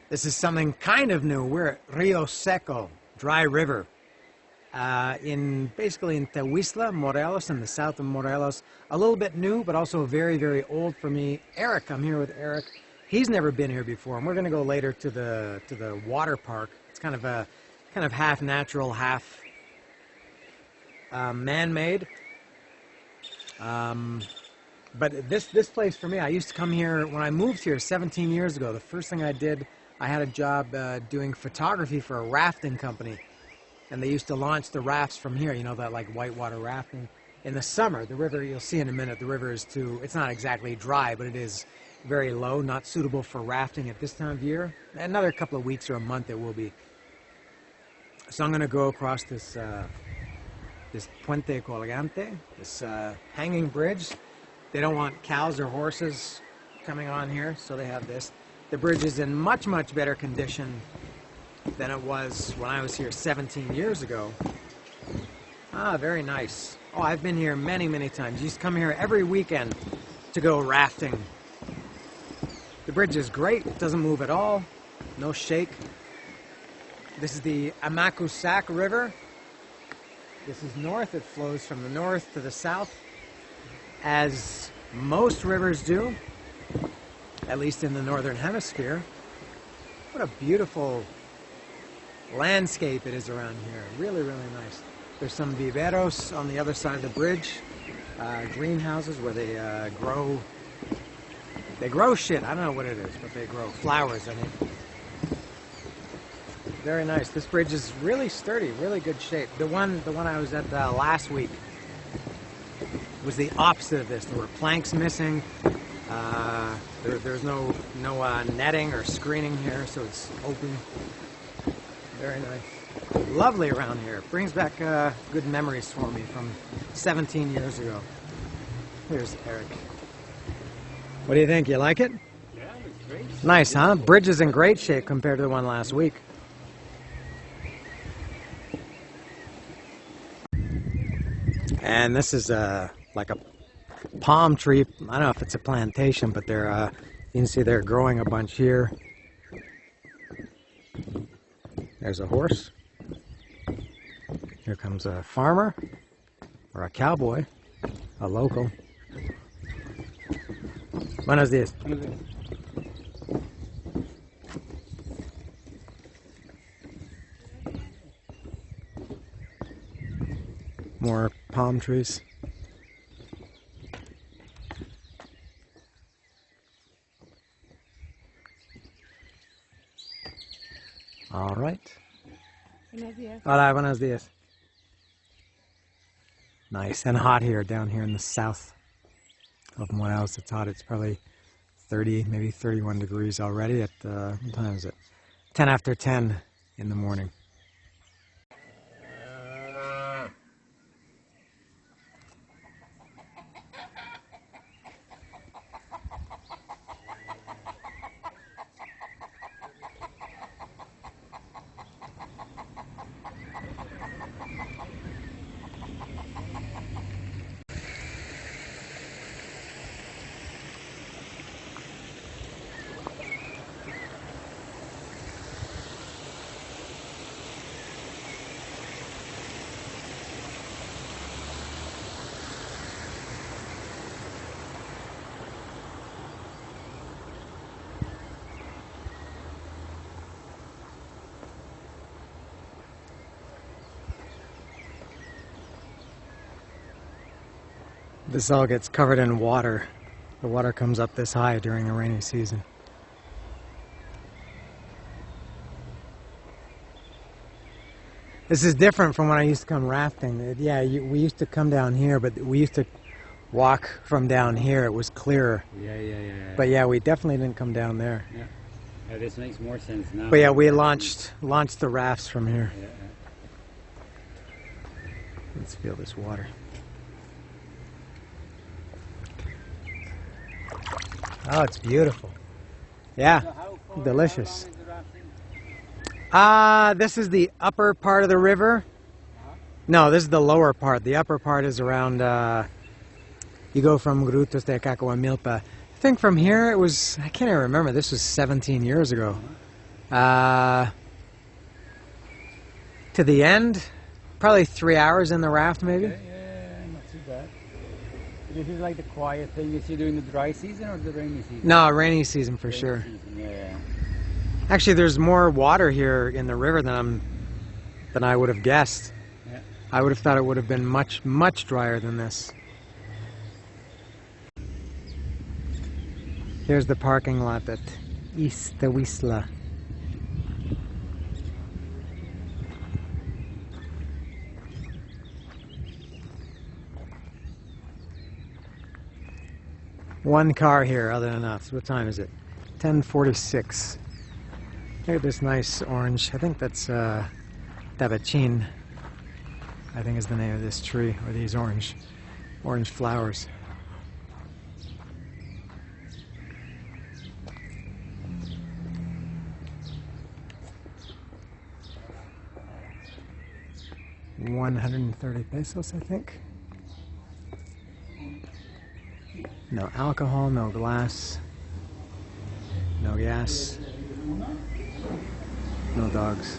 This is something kind of new. We're at Rio Seco, dry river, basically in Tehuixtla, Morelos, in the south of Morelos. A little bit new, but also very, very old for me. Eric, I'm here with Eric. He's never been here before, and we're going to go later to the water park. It's kind of half natural, half man-made. But this place for me, I used to come here when I moved here 17 years ago. The first thing I did, I had a job doing photography for a rafting company, and they used to launch the rafts from here, you know, that like whitewater rafting. In the summer, the river, you'll see in a minute, the river is it's not exactly dry, but it is very low, not suitable for rafting at this time of year. Another couple of weeks or a month it will be. So I'm going to go across this puente colgante, this hanging bridge. They don't want cows or horses coming on here, so they have this. The bridge is in much, much better condition than it was when I was here 17 years ago. Ah, very nice. Oh, I've been here many, many times. I used to come here every weekend to go rafting. The bridge is great. It doesn't move at all. No shake. This is the Amacusac River. This is north. It flows from the north to the south, as most rivers do, at least in the northern hemisphere. What a beautiful landscape it is around here. Really, really nice. There's some viveros on the other side of the bridge, greenhouses where they grow shit. I don't know what it is, but they grow flowers, I think. Very nice. This bridge is really sturdy, really good shape. The one I was at last week was the opposite of this. There were planks missing. There's no netting or screening here, so it's open. Very nice. Lovely around here. Brings back good memories for me from 17 years ago. Here's Eric. What do you think? You like it? Yeah, it's great. Nice, huh? Bridge is in great shape compared to the one last week. And this is like a palm tree. I don't know if it's a plantation, but they're you can see they're growing a bunch here. There's a horse. Here comes a farmer or a cowboy, a local. Buenos dias. More palm trees. All right. Buenos días. Hola, buenos días. Nice and hot here, down here in the south of Morelos. It's hot. It's probably 30, maybe 31 degrees already at, what time is it? 10 after 10 in the morning. This all gets covered in water. The water comes up this high during the rainy season. This is different from when I used to come rafting. Yeah, we used to come down here, but we used to walk from down here. It was clearer. Yeah. But yeah, we definitely didn't come down there. Yeah, this makes more sense now. But yeah, we launched the rafts from here. Yeah. Let's feel this water. Oh, it's beautiful. Yeah, So how far, delicious. how long is the rafting? This is the upper part of the river. No, this is the lower part. The upper part is around, you go from Grutos de Cacahuamilpa. I think from here it was, I can't even remember, this was 17 years ago. Uh, to the end, probably 3 hours in the raft, maybe. Okay, yeah, not too bad. This is like the quiet thing you see during the dry season or the rainy season? No, rainy season for Rainy sure. season, yeah. Actually, there's more water here in the river than I would have guessed. Yeah. I would have thought it would have been much, much drier than this. Here's the parking lot at Tehuixtla. One car here, other than us. What time is it? 10:46. Look at this nice orange. I think that's Tabachin, I think is the name of this tree, or these orange flowers. $130 I think. No alcohol, no glass, no gas, no dogs.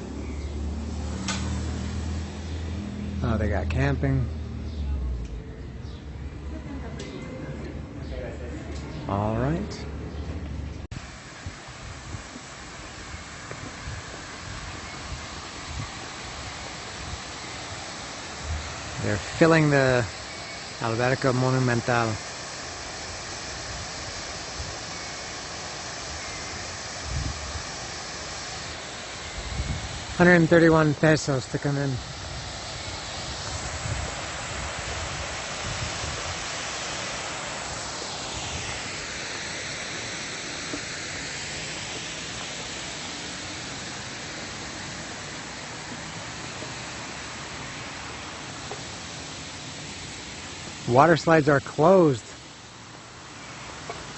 Oh, they got camping. All right. They're filling the Alberca Monumental. $131 to come in. Water slides are closed.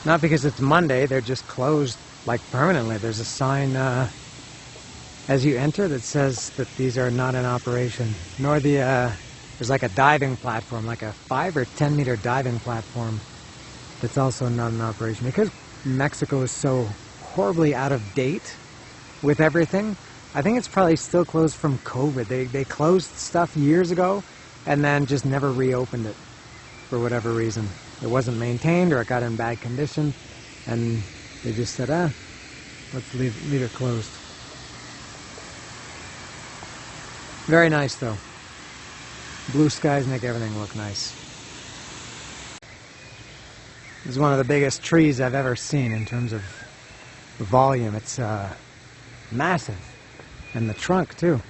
Not because it's Monday, they're just closed like permanently. There's a sign as you enter that says that these are not in operation. Nor there's like a diving platform, like a 5 or 10 meter diving platform that's also not in operation. Because Mexico is so horribly out of date with everything, I think it's probably still closed from COVID. They closed stuff years ago and then just never reopened it for whatever reason. It wasn't maintained or it got in bad condition, and they just said, let's leave it closed. Very nice though. Blue skies make everything look nice. This is one of the biggest trees I've ever seen in terms of volume. It's massive. And the trunk too.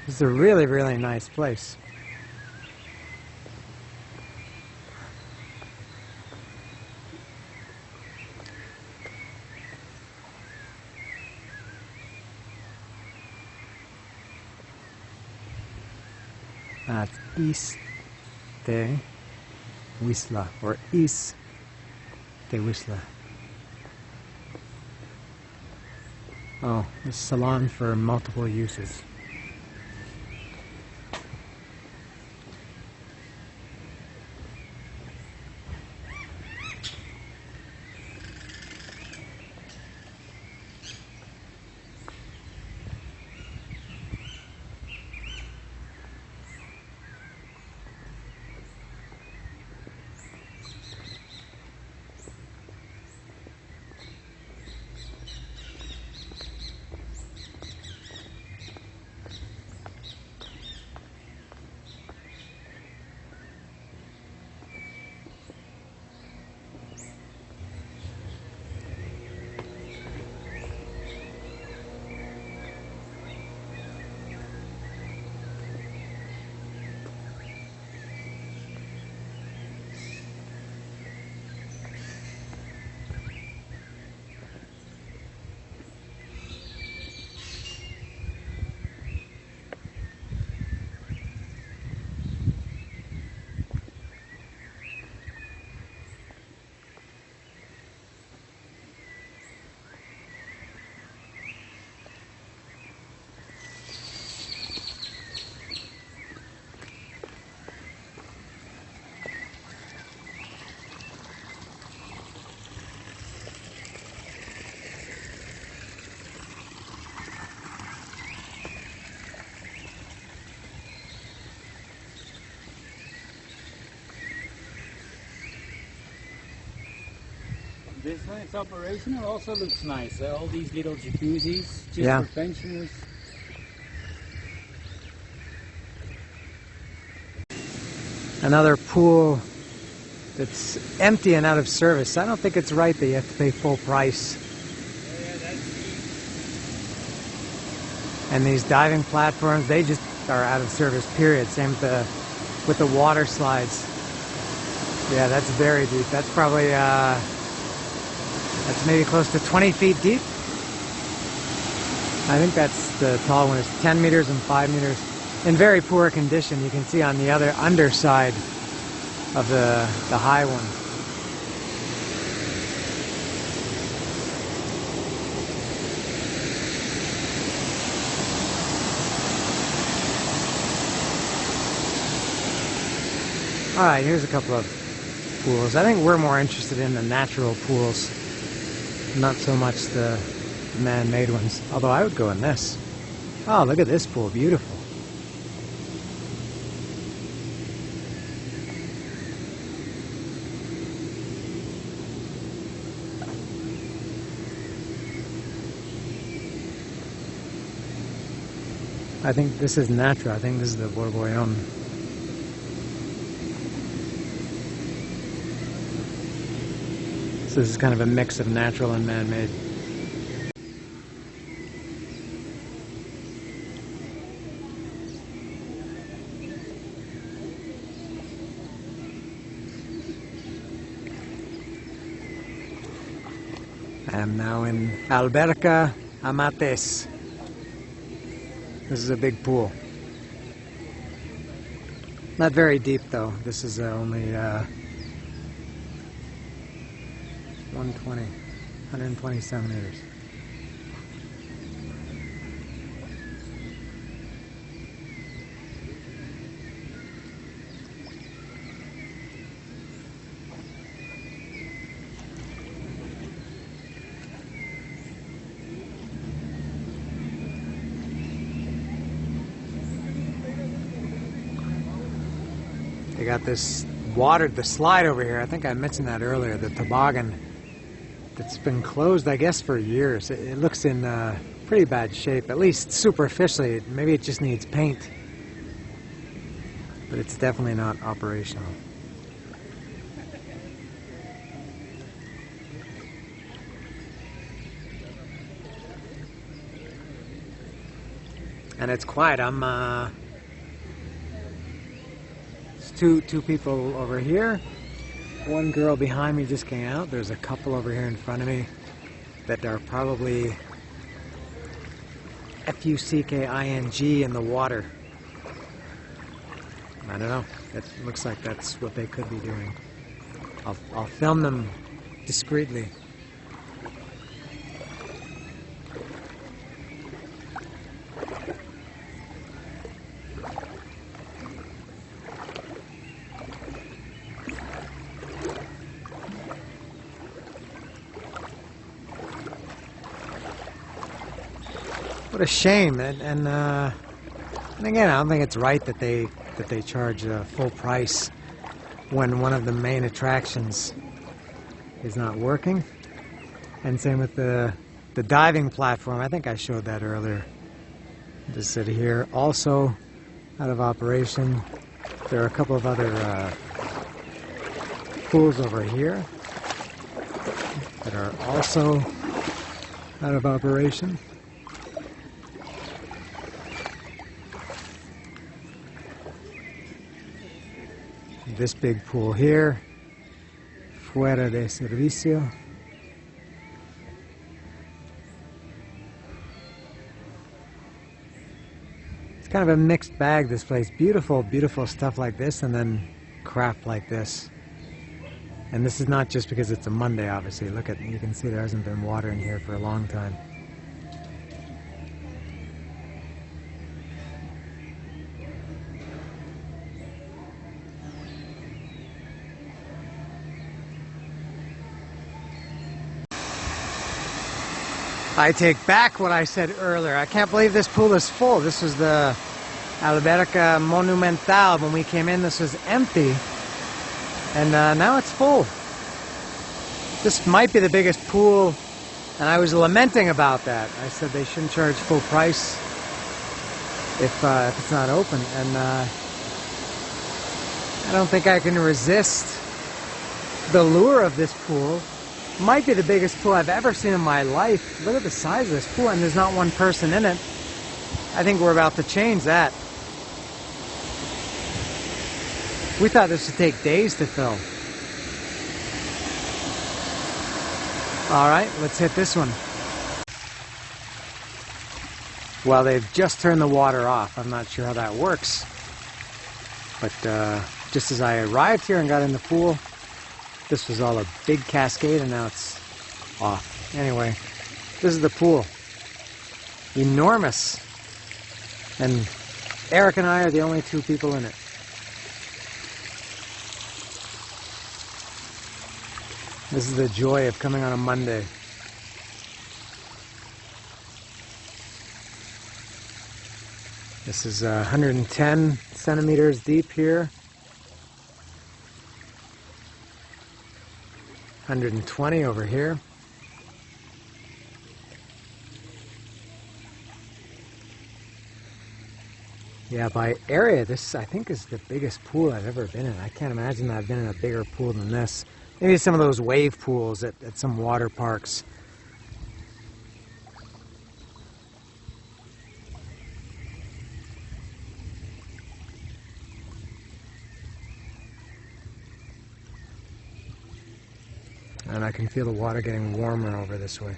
This is a really, really nice place. That's ISSSTE or ISSSTE. Oh, this salon for multiple uses. This one is operational, also looks nice. All these little jacuzzis, just Yeah. for pensioners. Another pool that's empty and out of service. I don't think it's right that you have to pay full price. Yeah, that's And these diving platforms, they just are out of service, period. Same with the water slides. Yeah, that's very deep. That's probably, that's maybe close to 20 feet deep. I think that's the tall one. It's 10 meters and 5 meters. In very poor condition. You can see on the other underside of the high one. Alright, here's a couple of pools. I think we're more interested in the natural pools, not so much the man-made ones. Although I would go in this. Oh, look at this pool. Beautiful. I think this is natural. I think this is the Borgollon. So this is kind of a mix of natural and man-made. I am now in Alberca Amates. This is a big pool. Not very deep though. This is only 127 meters. They got this the slide over here. I think I mentioned that earlier, the toboggan that's been closed, I guess, for years. It looks in pretty bad shape, at least superficially. Maybe it just needs paint, but it's definitely not operational. And it's quiet. It's two people over here. One girl behind me just came out. There's a couple over here in front of me that are probably Fucking in the water. I don't know. It looks like that's what they could be doing. I'll film them discreetly. What a shame, and again, I don't think it's right that they charge full price when one of the main attractions is not working. And same with the diving platform. I think I showed that earlier. Just sit here, also out of operation. There are a couple of other pools over here that are also out of operation. This big pool here, fuera de servicio. It's kind of a mixed bag, this place. Beautiful, beautiful stuff like this, and then crap like this. And this is not just because it's a Monday, obviously. Look at, you can see there hasn't been water in here for a long time. I take back what I said earlier. I can't believe this pool is full. This was the Alberca Monumental. When we came in, this was empty. And now it's full. This might be the biggest pool, and I was lamenting about that. I said they shouldn't charge full price if it's not open, and I don't think I can resist the lure of this pool. Might be the biggest pool I've ever seen in my life. Look at the size of this pool, and there's not one person in it. I think we're about to change that. We thought this would take days to fill. All right, let's hit this one. Well, they've just turned the water off. I'm not sure how that works. But just as I arrived here and got in the pool, this was all a big cascade, and now it's off. Anyway, this is the pool. Enormous. And Eric and I are the only two people in it. This is the joy of coming on a Monday. This is 110 centimeters deep here. 120 over here. Yeah, by area, this I think is the biggest pool I've ever been in. I can't imagine that I've been in a bigger pool than this. Maybe some of those wave pools at some water parks. And I can feel the water getting warmer over this way.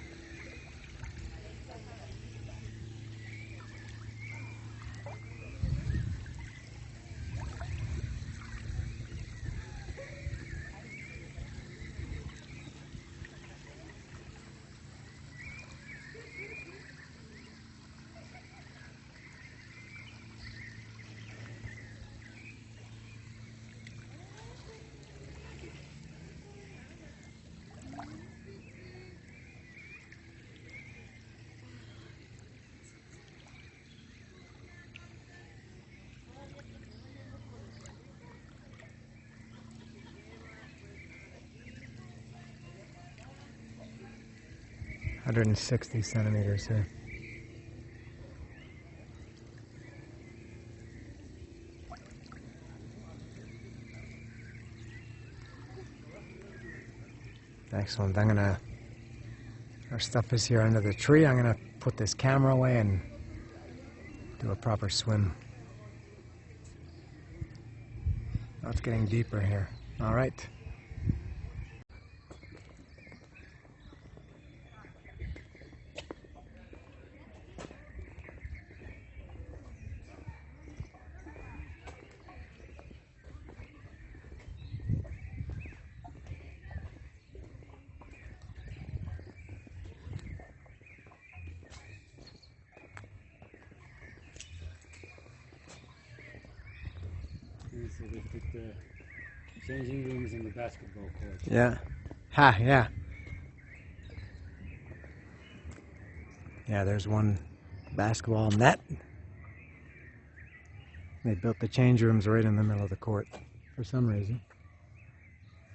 Hundred and 60 centimeters here. Excellent. Our stuff is here under the tree. I'm gonna put this camera away and do a proper swim. Oh, it's getting deeper here. All right. So they put the changing rooms in the basketball court. Yeah. Ha, yeah. Yeah, there's one basketball net. They built the change rooms right in the middle of the court for some reason.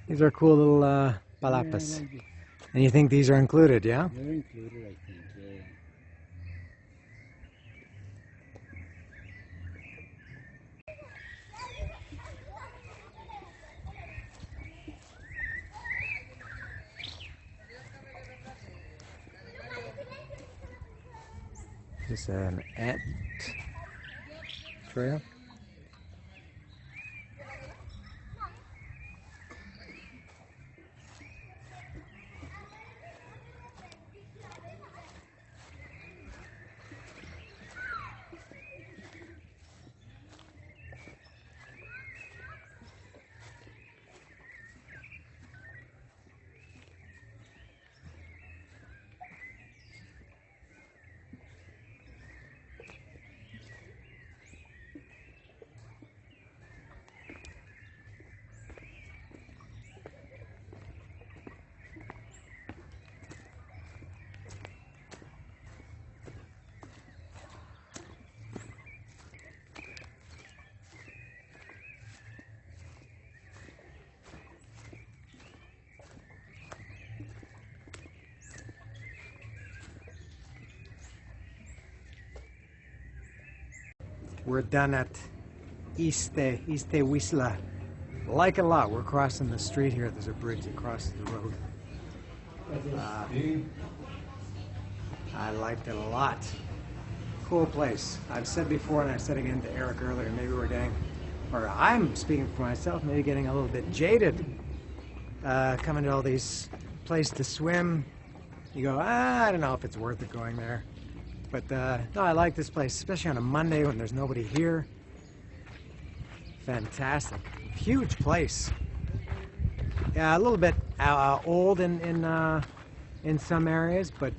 These are cool little palapas. Yeah, I like it. And you think these are included, yeah? They're included, I think, yeah. Just an ant trail. We're done at ISSSTE. Like it a lot. We're crossing the street here. There's a bridge that crosses the road. I liked it a lot. Cool place. I've said before, and I said again to Eric earlier, maybe we're getting, or I'm speaking for myself, maybe getting a little bit jaded coming to all these places to swim. You go, I don't know if it's worth it going there. But no, I like this place, especially on a Monday when there's nobody here. Fantastic. Huge place. Yeah, a little bit old in some areas, but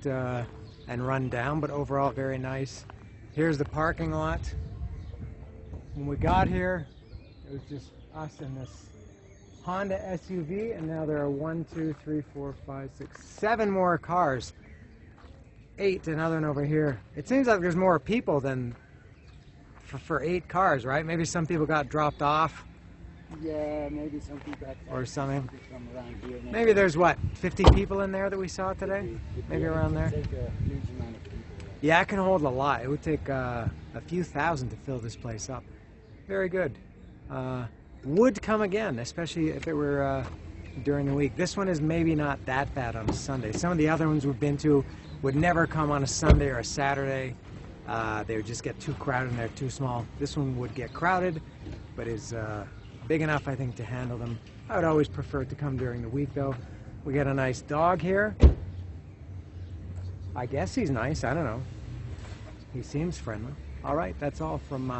and run down, but overall very nice. Here's the parking lot. When we got here, it was just us and this Honda SUV, and now there are 1, 2, 3, 4, 5, 6, 7 more cars. 8, another one over here. It seems like there's more people than for 8 cars, right? Maybe some people got dropped off. Yeah, maybe some people or something. From around here. Maybe there's what, 50 people in there that we saw today? Maybe around there. Take a huge amount of people. Yeah, it can hold a lot. It would take a few thousand to fill this place up. Very good. Would come again, especially if it were during the week. This one is maybe not that bad on a Sunday. Some of the other ones we've been to would never come on a Sunday or a Saturday. They would just get too crowded and they're too small. This one would get crowded, but is big enough, I think, to handle them. I would always prefer it to come during the week, though. We got a nice dog here. I guess he's nice. I don't know. He seems friendly. All right, that's all from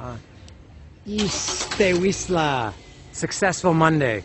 ISSSTE. Successful Monday.